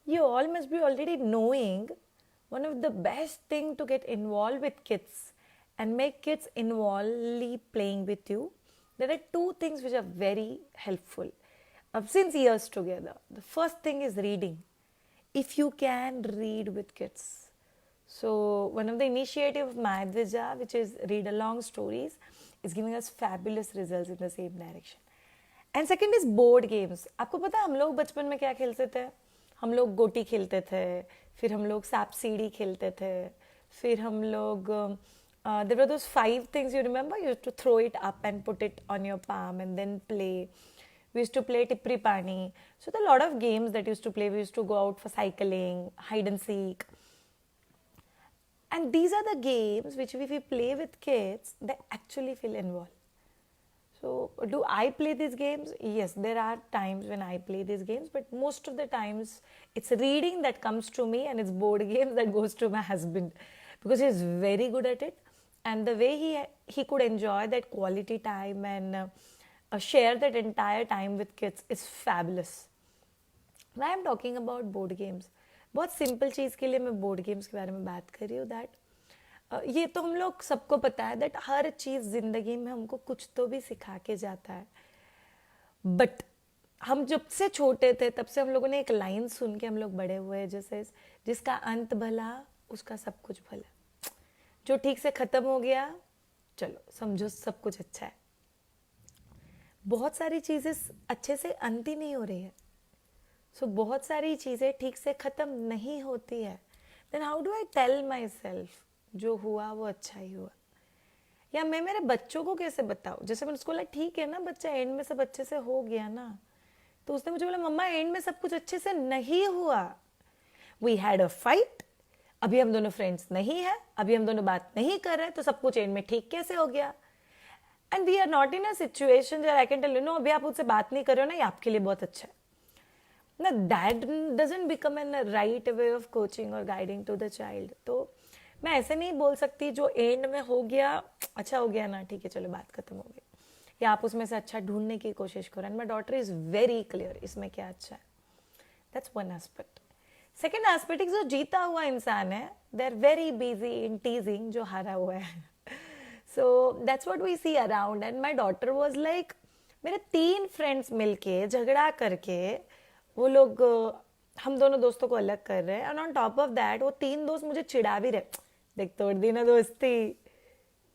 You all must be already knowing one of the best thing to get involved with kids and make kids involvely playing with you. There are two things which are very helpful since years together. The first thing is reading. If you can read with kids. So one of the initiative of Madhvija, which is read along stories, is giving us fabulous results in the same direction. And second is board games. आपको पता है हम लोग बचपन में क्या खेलते थे? हम लोग गोटी खेलते थे, फिर हम लोग सांप सीढ़ी खेलते थे, फिर हम लोग there were those 5 things you remember, you used to throw it up and put it on your palm and then play. We used to play tipri pani. So there are a lot of games that used to play. We used to go out for cycling, hide and seek. And these are the games which if we play with kids, they actually feel involved. So, do I play these games? Yes, there are times when I play these games, but most of the times it's reading that comes to me and it's board games that goes to my husband because he's very good at it. And the way he could enjoy that quality time and share that entire time with kids is fabulous. Now I'm talking about board games. बहुत simple चीज़ के लिए मैं board games के बारे में बात कर रही हूँ. दैट ये तो हम लोग सबको पता है दैट हर चीज़ जिंदगी में हमको कुछ तो भी सिखा के जाता है. बट हम जब से छोटे थे तब से हम लोगों ने एक लाइन सुन के हम लोग बड़े हुए हैं, जैसे जिसका अंत भला उसका सब कुछ भला. जो ठीक से ख़त्म हो गया चलो समझो सब कुछ अच्छा है. बहुत सारी चीज़ें अच्छे से अंत ही नहीं हो रही है. सो बहुत सारी चीज़ें ठीक से ख़त्म नहीं होती है. Then how do I tell myself जो हुआ वो अच्छा ही हुआ? या मैं मेरे बच्चों को कैसे बताऊँ? जैसे मैंने उसको बोला ठीक है ना बच्चा, एंड में सब अच्छे से हो गया ना. तो उसने मुझे बोला मम्मा एंड में सब कुछ अच्छे से नहीं हुआ. वी हैड अ फाइट, अभी हम दोनों फ्रेंड्स नहीं है, अभी हम दोनों बात नहीं कर रहे, तो सब कुछ एंड में ठीक कैसे हो गया? And we are not in a situation जब I can tell you know अभी आप मुझसे बात नहीं कर रहे हो ना, ये आपके लिए बहुत अच्छा है ना. That doesn't become an right way of coaching और गाइडिंग टू द चाइल्ड. तो मैं ऐसे नहीं बोल सकती जो एंड में हो गया अच्छा हो गया ना, ठीक है चलो बात खत्म हो गई, या आप उसमें से अच्छा ढूंढने की कोशिश करो. And my daughter is very clear इसमें क्या अच्छा है. That's one aspect. Second aspect जो जीता हुआ इंसान है, they are very busy in teasing जो हारा हुआ है. So that's what we see around. And my daughter was like मेरे 3 फ्रेंड्स मिलके झगड़ा करके वो लोग हम दोनों दोस्तों को अलग कर रहे हैं. And on top of that वो 3 दोस्त मुझे चिढ़ा भी रहे, देख तोड़ दी ना दोस्ती,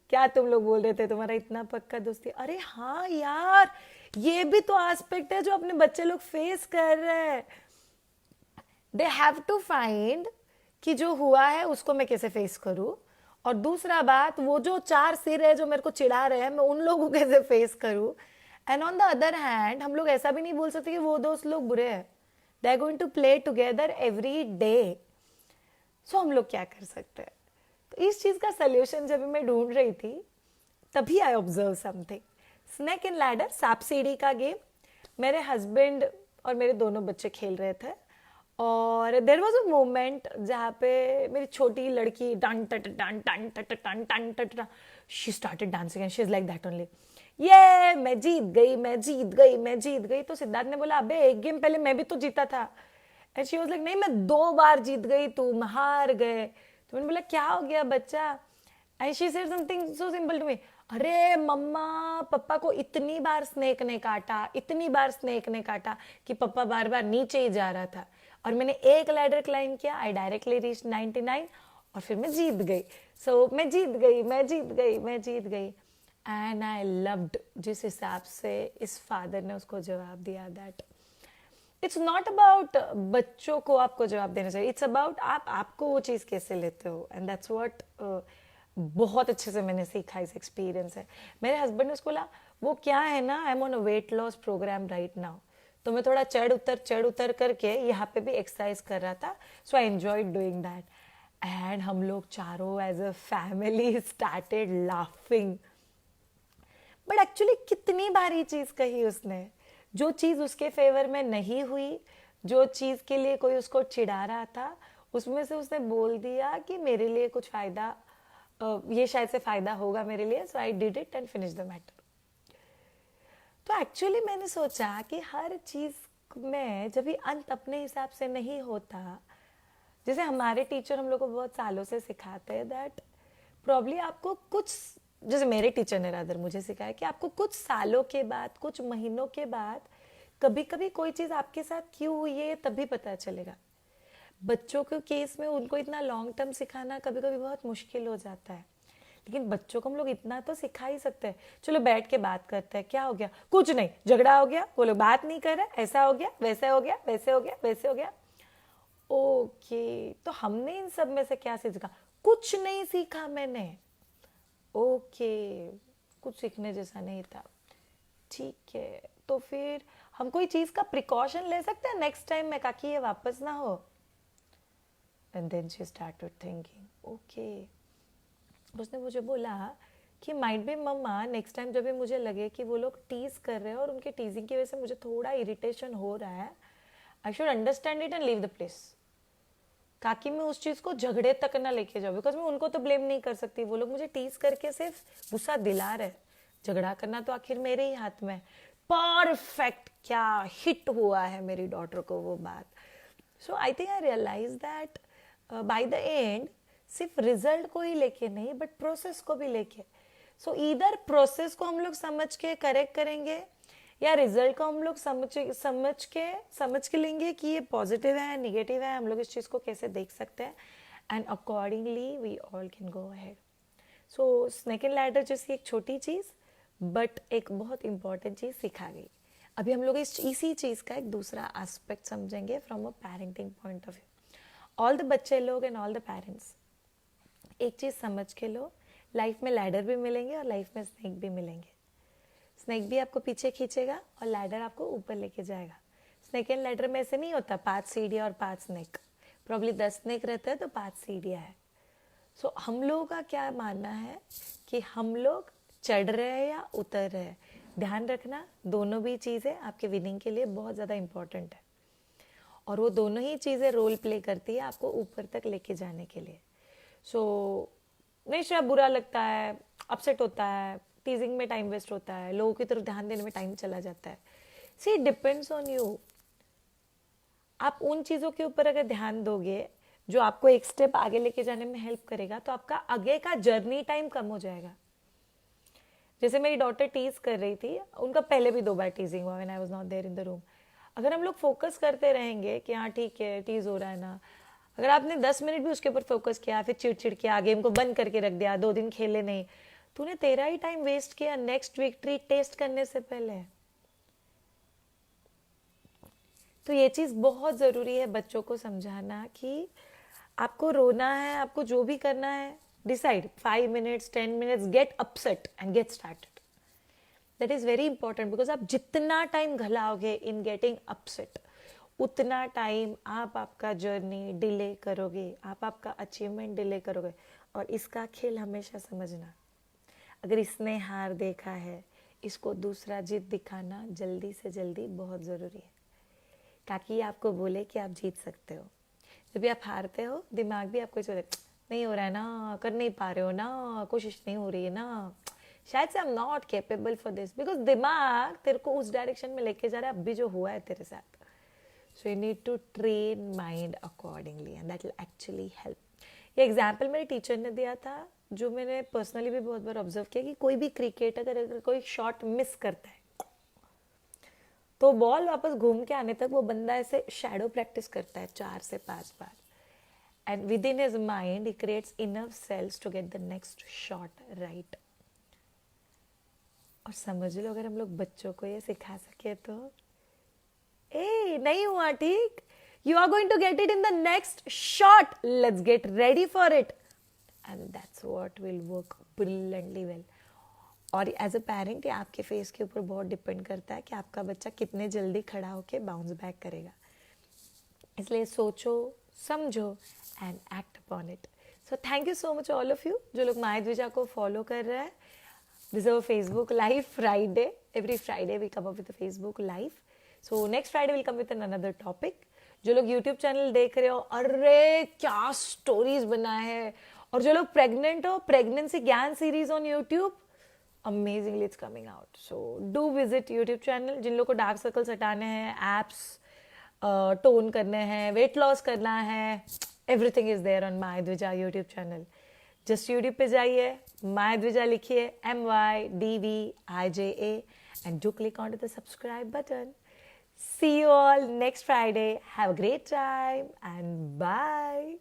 क्या तुम लोग बोल रहे थे तुम्हारा इतना पक्का दोस्ती. अरे हाँ यार, ये भी तो एस्पेक्ट है जो अपने बच्चे लोग फेस कर रहे हैं. दे हैव टू फाइंड कि जो हुआ है उसको मैं कैसे फेस करूं, और दूसरा बात वो जो 4 सिर है जो मेरे को चिढ़ा रहे हैं मैं उन लोगों को कैसे फेस करूं. And on the other hand हम लोग ऐसा भी नहीं बोल सकते कि वो दोस्त लोग बुरे हैं. They are going to play together every day. So हम लोग क्या कर सकते हैं? तो इस चीज़ का सोल्यूशन जब मैं ढूंढ रही थी तभी I observe something. Snake and ladder, सांप सीढ़ी का गेम मेरे हस्बैंड और मेरे दोनों बच्चे खेल रहे थे. और देर वॉज अ मोमेंट जहाँ पे मेरी छोटी लड़की डन टट डन टन टट टन टन टट, she started dancing and she is like that only. ये मैं जीत गई, मैं जीत गई, मैं जीत गई. तो सिद्धार्थ ने बोला अबे एक गेम पहले मैं भी तो जीता था. एंड शी वाज लाइक नहीं मैं 2 बार जीत गई, तुम हार गए. तो मैंने बोला क्या हो गया बच्चा? And she said something so simple to me, अरे मम्मा पप्पा को इतनी बार स्नेक ने काटा, इतनी बार स्नेक ने काटा कि पप्पा बार बार नीचे ही जा रहा था, और मैंने एक लैडर क्लाइंब किया, आई डायरेक्टली रीच 99 और फिर मैं जीत गई. सो मैं जीत गई, मैं जीत गई, मैं जीत गई. एंड आई लव्ड जिस हिसाब से इस फादर ने उसको जवाब दिया. दैट इट्स नॉट अबाउट बच्चों को आपको जवाब देना चाहिए, इट्स अबाउट आपको वो चीज़ कैसे लेते हो. एंड दैट्स व्हाट बहुत अच्छे से मैंने सीखा, इस एक्सपीरियंस है. मेरे हस्बैंड ने उसको बोला वो क्या है ना, I am on a weight loss program right now, तो मैं थोड़ा चढ़ उतर करके यहाँ पे भी एक्सरसाइज कर रहा था. So I enjoyed doing that. And हम लोग चारों as a family started laughing. But actually कितनी बारी चीज़ कही उसने, जो चीज़ उसके फेवर में नहीं हुई, जो चीज़ के लिए कोई उसको चिढ़ा रहा था, उसमें से उसने बोल दिया कि मेरे लिए कुछ फ़ायदा, ये शायद से फ़ायदा होगा मेरे लिए. So I did it and finish the matter. तो एक्चुअली मैंने सोचा कि हर चीज़ में जब भी अंत अपने हिसाब से नहीं होता, जैसे हमारे टीचर हम लोग को बहुत सालों से सिखाते हैं दैट प्रॉब्ली आपको कुछ, जैसे मेरे टीचर ने रादर मुझे सिखाया कि आपको कुछ सालों के बाद, कुछ महीनों के बाद कभी कभी कोई चीज़ आपके साथ क्यों हुई है तभी पता चलेगा। बच्चों के केस में उनको इतना लॉन्ग टर्म सिखाना कभी कभी बहुत मुश्किल हो जाता है, लेकिन बच्चों को हम लोग इतना तो सिखा ही सकते हैं। चलो बैठ के बात करते हैं, क्या हो गया, कुछ नहीं, झगड़ा हो गया, वो लोग बात नहीं कर रहे, ऐसा हो गया, वैसा हो गया, वैसे हो गया, वैसे हो गया। ओके, तो हमने इन सब में से क्या सीखा? कुछ नहीं सीखा मैंने। ओके, कुछ सीखने जैसा नहीं था, ठीक है। तो फिर हम कोई चीज का प्रिकॉशन ले सकते हैं नेक्स्ट टाइम में, ताकि ये वापस ना हो। And then she started thinking, okay. उसने मुझे बोला कि माइट बी मम्मा, नेक्स्ट टाइम जब भी मुझे लगे कि वो लोग टीज कर रहे हैं और उनके टीजिंग की वजह से मुझे थोड़ा इरिटेशन हो रहा है, I should understand it and leave the place, ताकि मैं उस चीज को झगड़े तक ना लेके जाऊँ। बिकॉज मैं उनको तो ब्लेम नहीं कर सकती, वो लोग मुझे टीज करके सिर्फ गुस्सा दिला रहे, झगड़ा करना तो आखिर मेरे ही हाथ में। परफेक्ट, क्या हिट हुआ है मेरी डॉटर को वो बात। So I think I realise that by the end सिर्फ रिजल्ट को ही लेके नहीं, बट प्रोसेस को भी लेके। सो इधर प्रोसेस को हम लोग समझ के करेक्ट करेंगे, या रिजल्ट को हम लोग समझ के लेंगे कि ये पॉजिटिव है, निगेटिव है, हम लोग इस चीज़ को कैसे देख सकते हैं, and accordingly we all can go ahead. So snake and ladder जैसी एक छोटी चीज़, बट एक बहुत इंपॉर्टेंट चीज़ सिखा गई। अभी हम लोग इसी चीज़ का एक दूसरा एस्पेक्ट समझेंगे from a parenting point of view. All the बच्चे लोग एंड ऑल द पेरेंट्स, एक चीज़ समझ के लो, लाइफ में लैडर भी मिलेंगे और लाइफ में स्नेक भी मिलेंगे। स्नेक भी आपको पीछे खींचेगा और लैडर आपको ऊपर लेके जाएगा। स्नेक एंड लैडर में ऐसे नहीं होता 5 सीढ़ियाँ और 5 स्नेक, प्रॉब्ली 10 स्नेक रहते हैं तो 5 सीढ़ियाँ है। सो हम लोगों का क्या मानना है कि हम लोग चढ़ रहे हैं या उतर रहे हैं। ध्यान रखना, दोनों भी चीज़ें आपके विनिंग के लिए बहुत ज़्यादा इंपॉर्टेंट है, और वो दोनों ही चीज़ें रोल प्ले करती है आपको ऊपर तक लेके जाने के लिए। सो नहीं शायद बुरा लगता है, अपसेट होता है, टीजिंग में टाइम वेस्ट होता है, लोगों की तरफ ध्यान देने में टाइम चला जाता है। See it depends on you. आप उन चीज़ों के ऊपर अगर ध्यान दोगे जो आपको एक स्टेप आगे लेके जाने में हेल्प करेगा, तो आपका आगे का जर्नी टाइम कम हो जाएगा। जैसे मेरी डॉटर टीज कर रही थी, उनका पहले भी 2 बार टीजिंग हुआ when I was not there in the room. अगर हम लोग फोकस करते रहेंगे कि हाँ ठीक है टीज हो रहा है ना, अगर आपने 10 मिनट भी उसके ऊपर फोकस किया, फिर चिड़चिड़ किया, गेम को बंद करके रख दिया, 2 दिन खेले नहीं, तूने तेरा ही टाइम वेस्ट किया नेक्स्ट विक्ट्री टेस्ट करने से पहले। तो ये चीज़ बहुत ज़रूरी है बच्चों को समझाना कि आपको रोना है, आपको जो भी करना है, decide 5 minutes 10 minutes, get upset and get started. That is very important, because आप जितना टाइम घलाओगे इन गेटिंग अपसेट, उतना टाइम आप आपका जर्नी डिले करोगे, आप आपका अचीवमेंट डिले करोगे। और इसका खेल हमेशा समझना, अगर इसने हार देखा है, इसको दूसरा जीत दिखाना जल्दी से जल्दी बहुत ज़रूरी है, ताकि ये आपको बोले कि आप जीत सकते हो। जब भी आप हारते हो, दिमाग भी आपको बोले नहीं हो रहा है ना, कर नहीं पा रहे हो ना, कोशिश नहीं हो रही है ना, शायद से I am not capable for this, because दिमाग तेरे को उस डायरेक्शन में लेके जा रहा है, अभी जो हुआ है तेरे साथ। So you need to train mind accordingly and that will actually help. ये एग्जाम्पल मेरे टीचर ने दिया था, जो मैंने पर्सनली भी बहुत बार ऑब्जर्व किया, कि कोई भी क्रिकेटर अगर कोई शॉट मिस करता है तो बॉल वापस घूम के आने तक वो बंदा ऐसे शैडो प्रैक्टिस करता है 4 से 5 बार, and within his mind he creates enough cells to get the next shot right. और समझ लो, अगर हम लोग बच्चों को ये सिखा सके तो ए नहीं हुआ ठीक, you are going to get it in the next shot, let's get ready for it, and that's what will work brilliantly well. और एज अ पेरेंट ये आपके फेस के ऊपर बहुत डिपेंड करता है कि आपका बच्चा कितने जल्दी खड़ा होके बाउंस बैक करेगा। इसलिए सोचो, समझो and act upon it. So thank you so much all of you जो लोग माय द्विजा को फॉलो कर रहे हैं। This is Facebook live Friday, every Friday we come up with Facebook live. So next Friday will come with another topic. जो लोग YouTube channel देख रहे हो, अरे क्या स्टोरीज बनाए हैं। और जो लोग प्रेग्नेंट हो, प्रेगनेंसी ज्ञान series on YouTube, amazingly it's coming out. So do visit YouTube channel. जिन लोग को डार्क सर्कल्स हटाने हैं, एप्स टोन करने हैं, वेट लॉस करना है, everything is there on my Dwija YouTube channel. Just YouTube पे जाइए, माई द्विजा लिखिए, MYDVIJA, and do click onto the subscribe button. See you all next Friday. Have a great time and bye.